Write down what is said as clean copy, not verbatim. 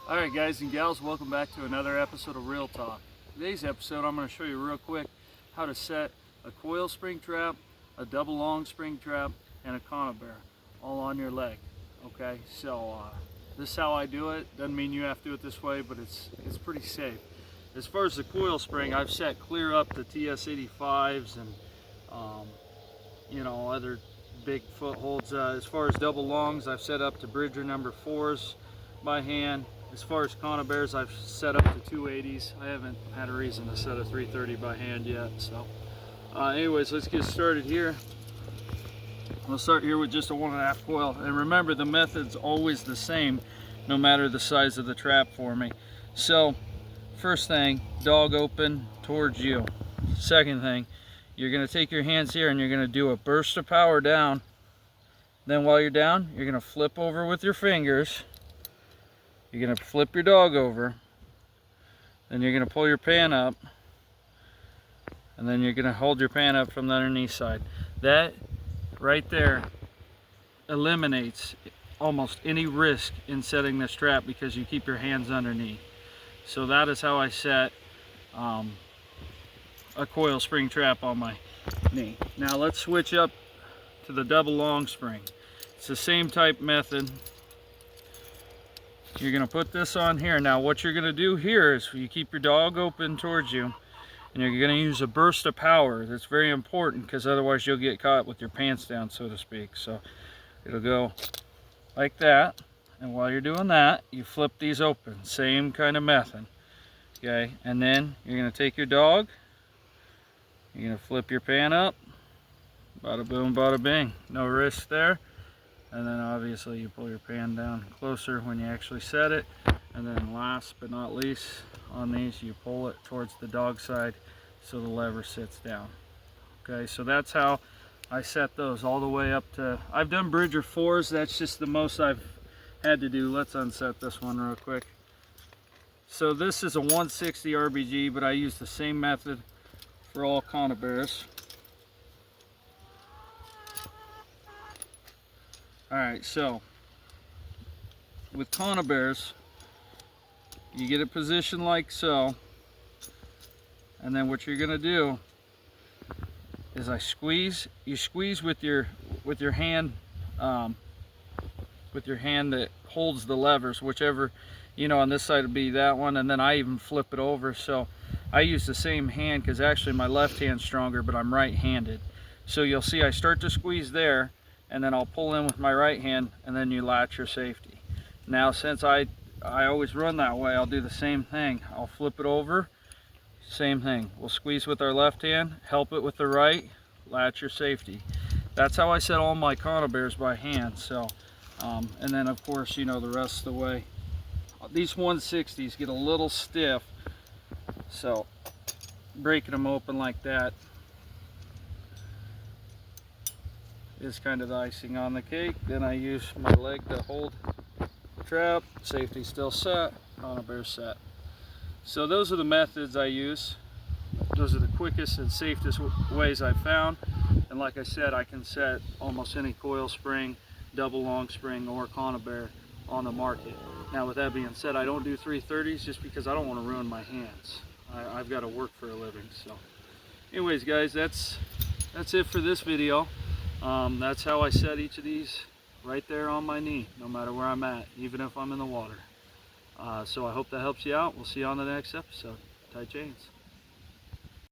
Alright guys and gals, welcome back to another episode of Real Talk. Today's episode I'm going to show you real quick how to set a coil spring trap, a double long spring trap, and a conibear all on your leg. Okay, so this is how I do it. Doesn't mean you have to do it this way, but it's pretty safe. As far as the coil spring, I've set clear up to TS85s and other big footholds. As far as double longs, I've set up to Bridger number 4s by hand. As far as conibears, I've set up to 280s. I haven't had a reason to set a 330 by hand yet. So anyways, let's get started here. We'll start here with just a 1.5 coil. And remember, the method's always the same, no matter the size of the trap for me. So first thing, dog open towards you. Second thing, you're going to take your hands here and you're going to do a burst of power down. Then while you're down, you're going to flip over with your fingers. You're going to flip your dog over. Then you're going to pull your pan up. And then you're going to hold your pan up from the underneath side. That right there eliminates almost any risk in setting this trap because you keep your hands underneath. So that is how I set a coil spring trap on my knee. Now let's switch up to the double long spring. It's the same type method. You're going to put this on here. Now what you're going to do here is you keep your dog open towards you and you're going to use a burst of power. That's very important because otherwise you'll get caught with your pants down, so to speak. So it'll go like that, and while you're doing that, you flip these open. Same kind of method. Okay, and then you're going to take your dog, you're going to flip your pan up, bada boom, bada bing. No risk there. And then obviously you pull your pan down closer when you actually set it. And then last but not least, on these you pull it towards the dog side so the lever sits down. Okay, so that's how I set those all the way up to, I've done Bridger 4s, that's just the most I've had to do. Let's unset this one real quick. So this is a 160 RBG, but I use the same method for all conibears. Alright, so with conibears, you get it positioned like so, and then what you're going to do is you squeeze with your hand, that holds the levers, whichever, on this side would be that one, and then I even flip it over. So I use the same hand because actually my left hand's stronger, but I'm right-handed. So you'll see I start to squeeze there, and then I'll pull in with my right hand, and then you latch your safety. Now since I always run that way, I'll do the same thing. I'll flip it over, same thing. We'll squeeze with our left hand, help it with the right, latch your safety. That's how I set all my conibears by hand. So, and then of course, the rest of the way. These 160s get a little stiff, so breaking them open like that is kind of the icing on the cake. Then I use my leg to hold the trap, safety still set, conibear set. So those are the methods I use. Those are the quickest and safest ways I've found. And like I said, I can set almost any coil spring, double long spring, or conibear on the market. Now with that being said, I don't do 330s just because I don't want to ruin my hands. I've got to work for a living. So anyways guys, that's it for this video. That's how I set each of these right there on my knee, no matter where I'm at, even if I'm in the water. So I hope that helps you out. We'll see you on the next episode. Tight chains.